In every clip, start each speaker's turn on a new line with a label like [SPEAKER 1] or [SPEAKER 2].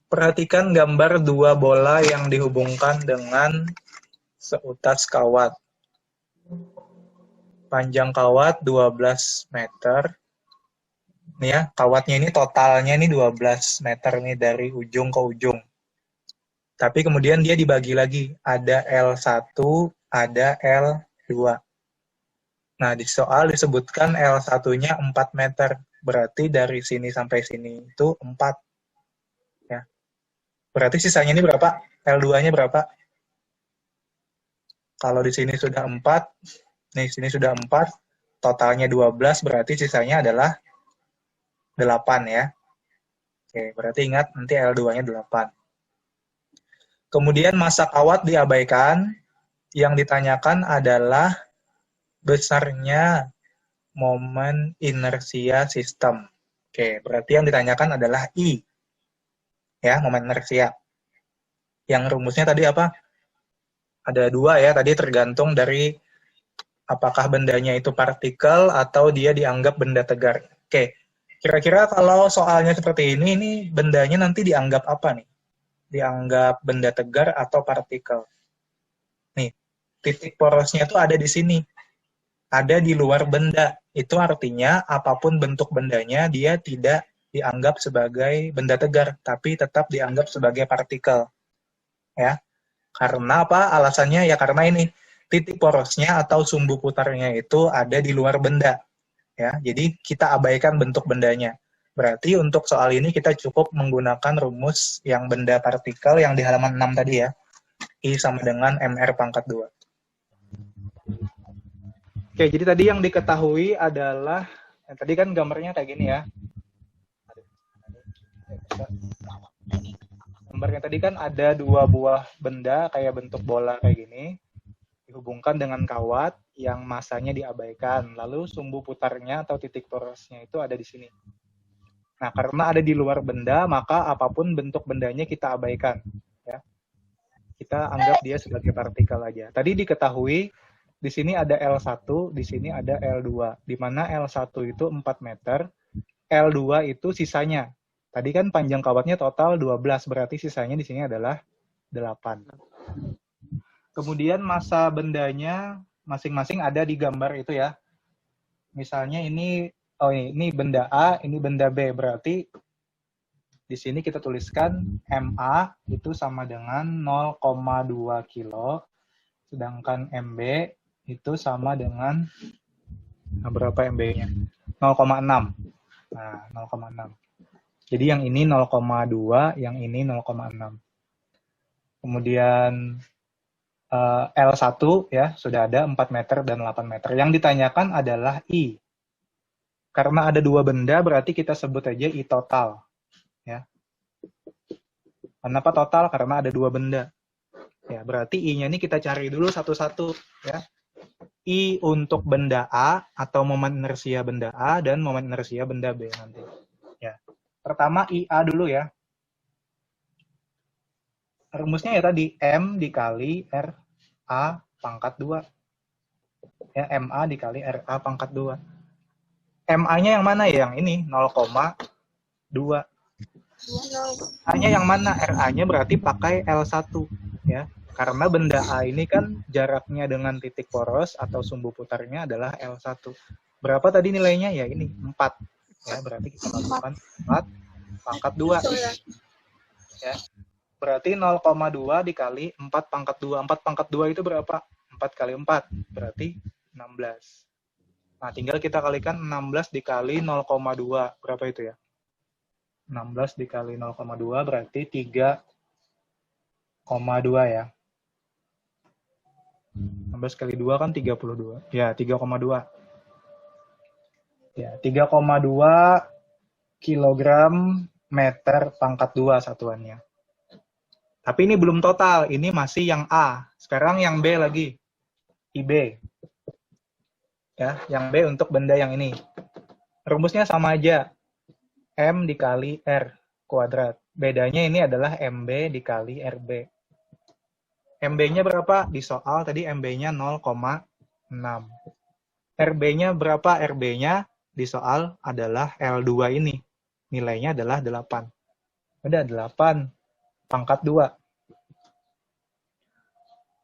[SPEAKER 1] Perhatikan gambar dua bola yang dihubungkan dengan seutas kawat. Panjang kawat 12 meter. Nih ya, kawatnya ini totalnya ini 12 meter nih dari ujung ke ujung. Tapi kemudian dia dibagi lagi. Ada L1, ada L2. Nah, di soal disebutkan L1-nya 4 meter. Berarti dari sini sampai sini itu 4. Ya. Berarti sisanya ini berapa? L2-nya berapa? Kalau di sini sudah 4, nih sini sudah 4, totalnya 12, berarti sisanya adalah 8 ya. Oke, berarti ingat nanti L2-nya 8. Kemudian massa kawat diabaikan, yang ditanyakan adalah besarnya momen inersia sistem. Oke, berarti yang ditanyakan adalah I. Ya, momen inersia. Yang rumusnya tadi apa? Ada 2 ya, tadi tergantung dari apakah bendanya itu partikel atau dia dianggap benda tegar. Oke, kira-kira kalau soalnya seperti ini bendanya nanti dianggap apa nih? Dianggap benda tegar atau partikel? Nih, titik porosnya tuh ada di sini. Ada di luar benda. Itu artinya apapun bentuk bendanya, dia tidak dianggap sebagai benda tegar, tapi tetap dianggap sebagai partikel. Ya. Karena apa? Alasannya ya karena ini, titik porosnya atau sumbu putarnya itu ada di luar benda. Ya, jadi kita abaikan bentuk bendanya. Berarti untuk soal ini kita cukup menggunakan rumus yang benda partikel yang di halaman 6 tadi ya. I sama dengan MR pangkat 2. Oke, jadi tadi yang diketahui adalah, tadi kan gambarnya kayak gini ya. Gambarnya tadi kan ada 2 buah benda kayak bentuk bola kayak gini, dihubungkan dengan kawat yang masanya diabaikan. Lalu sumbu putarnya atau titik porosnya itu ada di sini. Nah, karena ada di luar benda, maka apapun bentuk bendanya kita abaikan. Ya. Kita anggap dia sebagai partikel aja. Tadi diketahui, di sini ada L1, di sini ada L2. Di mana L1 itu 4 meter, L2 itu sisanya. Tadi kan panjang kawatnya total 12, berarti sisanya di sini adalah 8. Kemudian massa bendanya masing-masing ada di gambar itu ya. Misalnya ini benda A, ini benda B. Berarti di sini kita tuliskan MA itu sama dengan 0,2 kilo, sedangkan MB itu sama dengan berapa MB-nya? 0,6. Nah, 0,6. Jadi yang ini 0,2, yang ini 0,6. Kemudian L1 ya sudah ada 4 meter dan 8 meter. Yang ditanyakan adalah I. Karena ada 2 benda, berarti kita sebut aja I total. Ya. Kenapa total? Karena ada 2 benda. Ya, berarti I-nya ini kita cari dulu satu-satu. Ya. I untuk benda A atau momen inersia benda A dan momen inersia benda B nanti. Ya. Pertama IA dulu ya. Rumusnya ya tadi M dikali RA pangkat 2. Ya, MA dikali RA pangkat 2. MA-nya yang mana ya? Yang ini 0,2. A-nya yang mana? RA-nya berarti pakai L1 ya. Karena benda A ini kan jaraknya dengan titik poros atau sumbu putarnya adalah L1. Berapa tadi nilainya? Ya ini 4. Ya, berarti kita masukkan 4 pangkat 2. Ya. Berarti 0,2 dikali 4 pangkat 2. 4 pangkat 2 itu berapa? 4 kali 4. Berarti 16. Nah, tinggal kita kalikan 16 dikali 0,2. Berapa itu ya? 16 dikali 0,2 berarti 3,2 ya. 16 kali 2 kan 32. Ya, 3,2. Ya, 3,2 kilogram meter pangkat 2 satuannya. Tapi ini belum total, ini masih yang A. Sekarang yang B lagi. IB. Ya, yang B untuk benda yang ini. Rumusnya sama aja. M dikali R kuadrat. Bedanya ini adalah MB dikali RB. MB-nya berapa? Di soal tadi MB-nya 0,6. RB-nya berapa? RB-nya di soal adalah L2 ini. Nilainya adalah 8. Udah 8 pangkat 2.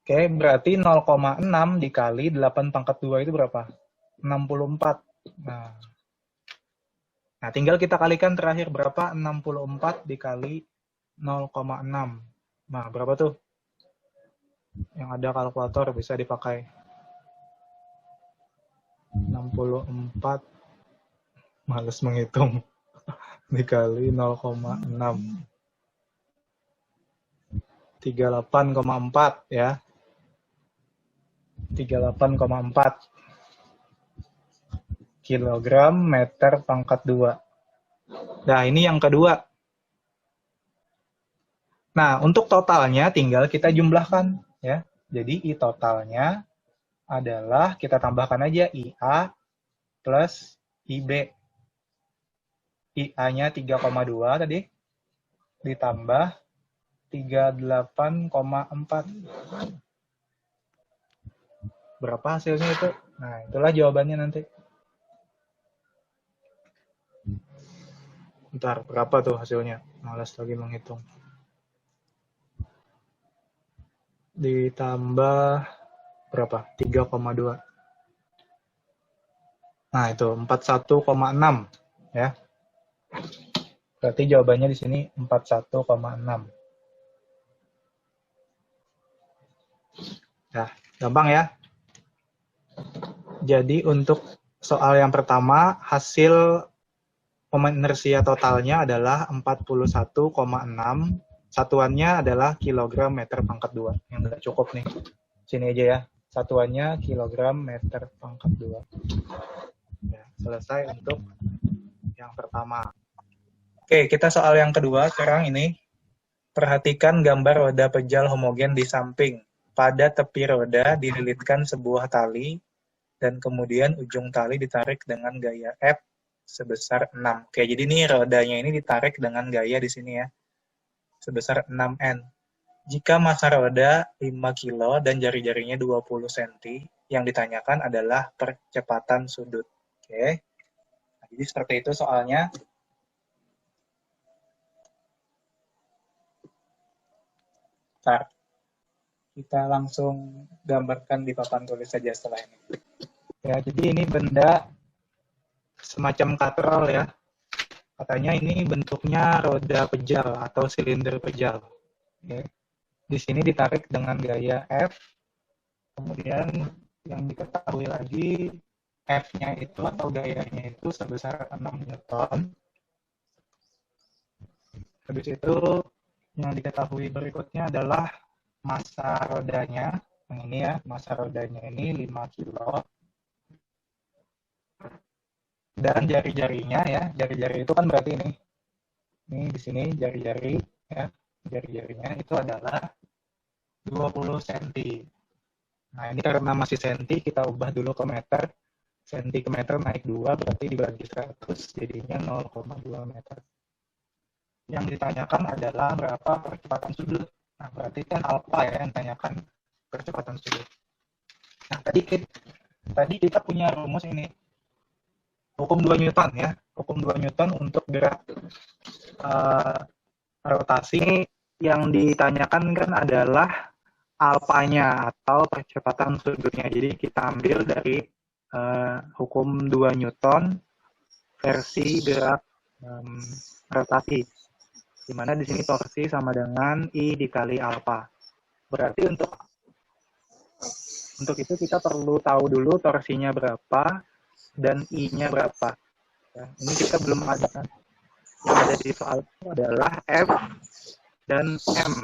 [SPEAKER 1] Oke, berarti 0,6 dikali 8 pangkat 2 itu berapa? 64. Nah, tinggal kita kalikan terakhir berapa? 64 dikali 0,6. Nah, berapa tuh? Yang ada kalkulator bisa dipakai. 64 males menghitung dikali 0,6. 38,4 ya. 38,4 kilogram meter pangkat 2. Nah, ini yang kedua. Nah, untuk totalnya tinggal kita jumlahkan ya. Jadi I totalnya adalah kita tambahkan aja IA plus IB. IA-nya 3,2 tadi ditambah 38,4. Berapa hasilnya itu? Nah, itulah jawabannya nanti. Bentar, berapa tuh hasilnya? Malas lagi menghitung. Ditambah berapa? 3,2. Nah, itu 41,6 ya. Berarti jawabannya di sini 41,6. Nah, gampang ya. Jadi untuk soal yang pertama, hasil momen inersia totalnya adalah 41,6. Satuannya adalah kilogram meter pangkat 2. Yang udah cukup nih. Sini aja ya. Satuannya kilogram meter pangkat 2. Ya, selesai untuk yang pertama. Oke, kita soal yang kedua sekarang ini. Perhatikan gambar roda pejal homogen di samping. Pada tepi roda dililitkan sebuah tali dan kemudian ujung tali ditarik dengan gaya F sebesar 6. Oke, jadi ini rodanya ini ditarik dengan gaya di sini ya. Sebesar 6N. Jika massa roda 5 kilo dan jari-jarinya 20 cm, yang ditanyakan adalah percepatan sudut. Oke. Nah, jadi seperti itu soalnya. Bentar. Kita langsung gambarkan di papan tulis saja setelah ini. Ya, jadi ini benda semacam katral ya. Katanya ini bentuknya roda pejal atau silinder pejal. Oke. Di sini ditarik dengan gaya F. Kemudian yang diketahui lagi F-nya itu atau gayanya itu sebesar 6 Newton. Habis itu yang diketahui berikutnya adalah massa rodanya. Yang ini ya, massa rodanya ini 5 kilo. Dan jari-jarinya ya, jari-jari itu kan berarti ini. Ini di sini jari-jari ya, jari-jarinya itu adalah 20 cm. Nah, ini karena masih senti, kita ubah dulu ke meter. Senti ke meter naik 2, berarti dibagi 100, jadinya 0,2 meter. Yang ditanyakan adalah berapa percepatan sudut. Nah, berarti kan alfa ya yang ditanyakan percepatan sudut. Nah, tadi kita punya rumus ini. Hukum 2 Newton ya. Hukum 2 Newton untuk gerak rotasi. Yang ditanyakan kan adalah alfanya atau percepatan sudutnya. Jadi kita ambil dari hukum 2 Newton versi gerak rotasi. Di mana di sini torsi sama dengan I dikali alfa. Berarti untuk itu kita perlu tahu dulu torsinya berapa dan I-nya berapa. Ya, ini kita belum ada kan. Yang ada di soal itu adalah F dan M.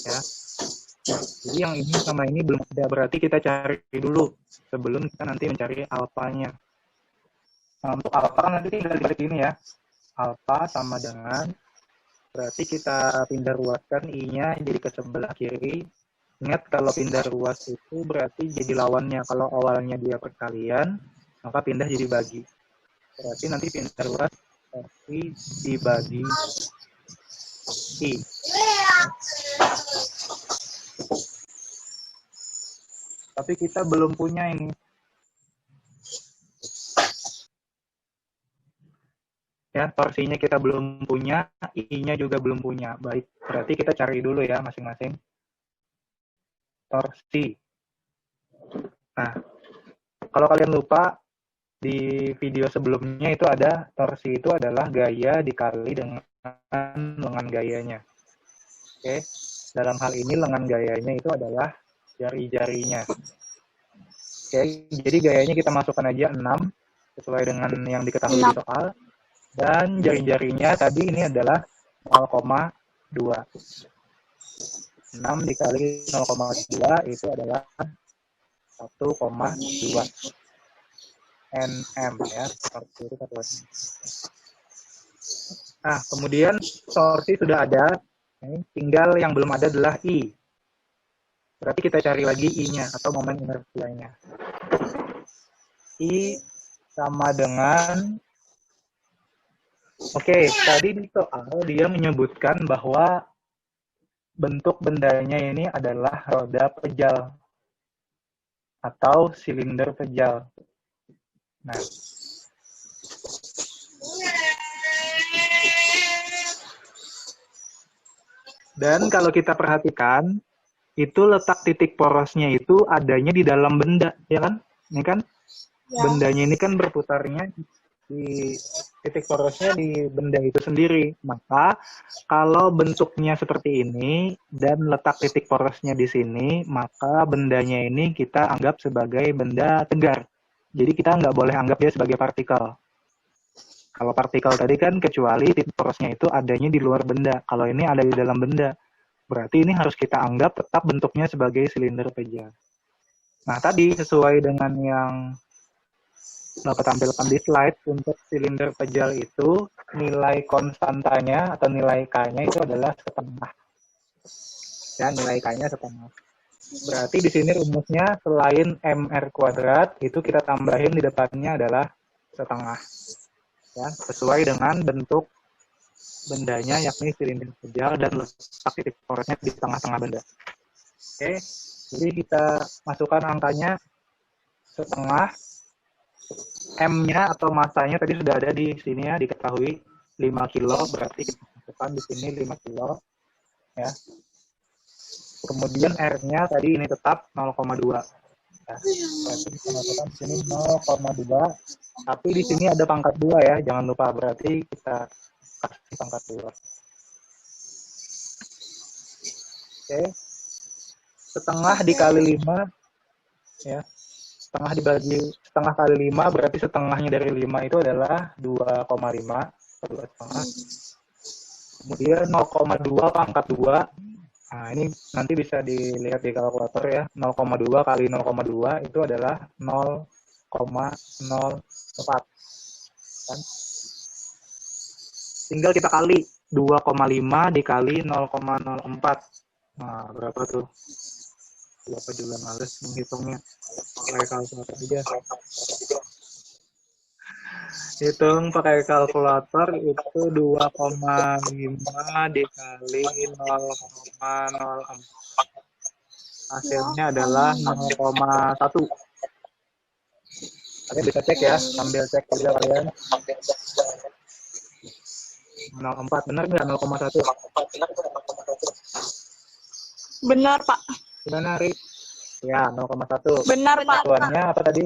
[SPEAKER 1] Ya. Jadi yang ini sama ini belum ada, berarti kita cari dulu sebelum kita nanti mencari alfanya. Nah, untuk alfa kan nanti tinggal dibalik ini ya. Alfa sama dengan, berarti kita pindah ruaskan I-nya jadi ke sebelah kiri. Ingat kalau pindah ruas itu berarti jadi lawannya. Kalau awalnya dia perkalian, maka pindah jadi bagi. Berarti nanti pindah ruas tapi dibagi I. Tapi kita belum punya ini. Ya, torsinya kita belum punya, I-nya juga belum punya. Baik, berarti kita cari dulu ya masing-masing. Torsi. Nah, kalau kalian lupa, di video sebelumnya itu ada torsi itu adalah gaya dikali dengan lengan gayanya. Oke, dalam hal ini lengan gayanya itu adalah jari-jarinya. Oke, jadi gayanya kita masukkan aja 6 sesuai dengan yang diketahui di soal. Dan jari-jarinya tadi ini adalah 0,2. 6 dikali 0,2 itu adalah 1,2 nm ya. Seperti itu satu. Nah, kemudian torsi sudah ada. Tinggal yang belum ada adalah I. Berarti kita cari lagi I-nya atau momen inersianya. I sama dengan Oke, tadi di soal dia menyebutkan bahwa bentuk bendanya ini adalah roda pejal atau silinder pejal. Nah, dan kalau kita perhatikan, itu letak titik porosnya itu adanya di dalam benda, ya kan? Ini kan bendanya ini kan berputarnya di titik porosnya di benda itu sendiri. Maka kalau bentuknya seperti ini dan letak titik porosnya di sini, maka bendanya ini kita anggap sebagai benda tegar. Jadi kita nggak boleh anggap dia sebagai partikel. Kalau partikel tadi kan kecuali titik porosnya itu adanya di luar benda. Kalau ini ada di dalam benda, berarti ini harus kita anggap tetap bentuknya sebagai silinder pejal. Nah tadi sesuai dengan yang dapat tampilkan di slide, untuk silinder pejal itu nilai konstantanya atau nilai K-nya itu adalah setengah. Ya, nilai K-nya setengah. Berarti di sini rumusnya selain MR kuadrat itu kita tambahin di depannya adalah setengah. Ya, sesuai dengan bentuk bendanya yakni silinder pejal dan letak titik porosnya di tengah-tengah benda. Oke, jadi kita masukkan angkanya setengah. M-nya atau masanya tadi sudah ada di sini ya, diketahui 5 kilo, berarti kita masukkan di sini 5 kilo. Ya. Kemudian R-nya tadi ini tetap 0,2. Ya. Berarti kita masukkan di sini 0,2. Tapi di sini ada pangkat 2 ya, jangan lupa, berarti kita kasih pangkat 2. Oke. Setengah dikali 5 ya. Setengah kali 5 berarti setengahnya dari 5 itu adalah 2,5 atau 2,5. Kemudian 0,2 pangkat 2. Nah, ini nanti bisa dilihat di kalkulator ya. 0,2 kali 0,2 itu adalah 0,04. Kan? Tinggal kita kali 2,5 dikali 0,04. Nah, berapa tuh? Bapak juga males menghitungnya, pakai kalkulator aja. Hitung pakai kalkulator itu 2,5 dikali 0,04. Hasilnya adalah 0,1. Kalian bisa cek ya, sambil cek juga kalian. 0,4, benar nggak 0,1?
[SPEAKER 2] Benar, Pak.
[SPEAKER 1] Gimana, Ri? Ya, 0,1.
[SPEAKER 2] Benar, Pak.
[SPEAKER 1] Satuannya apa tadi?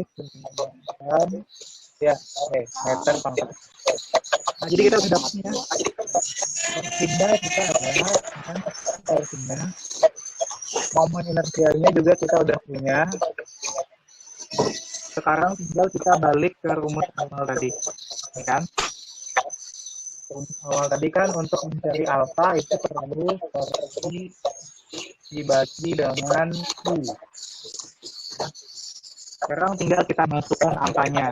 [SPEAKER 1] Ya, oke. Meter pangkat. Nah, jadi kita sudah punya. Torsinya kita adalah, torsinya. Momen inersialnya juga kita udah punya. Sekarang tinggal kita balik ke rumus awal tadi. Ya kan? Rumus awal tadi kan untuk mencari alfa itu perlu torsi dibagi dengan U. Sekarang tinggal kita masukkan angkanya.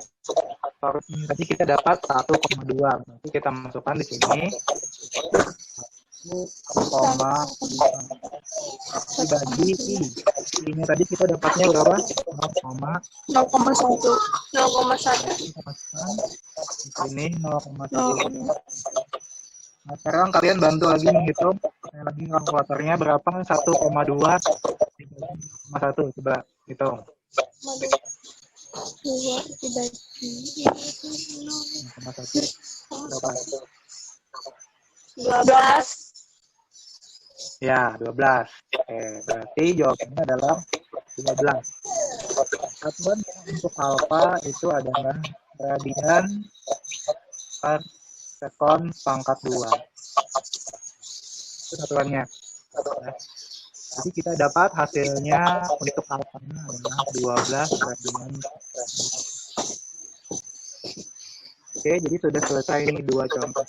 [SPEAKER 1] Torsi tadi kita dapat 1,2. Nanti kita masukkan di sini 1,2 dibagi I. I-nya tadi kita dapatnya berapa?
[SPEAKER 2] 0,1. 0,1.
[SPEAKER 1] Kita masukkan di sini 0,1. Nah, sekarang kalian bantu lagi menghitung. Lagi kalkulatornya berapa? 1,2 sama 1. Coba hitung.
[SPEAKER 2] 2 dibagi
[SPEAKER 1] 0,1.
[SPEAKER 3] berapa?
[SPEAKER 2] 12.
[SPEAKER 3] Ya, 12. Oke, berarti jawabannya adalah 12. Satuan untuk alfa itu adalah radian per sekon pangkat 2. Itu satuannya. Ya. Jadi kita dapat hasilnya untuk alfanya adalah 12 radian. Oke, jadi sudah selesai nih 2 contoh.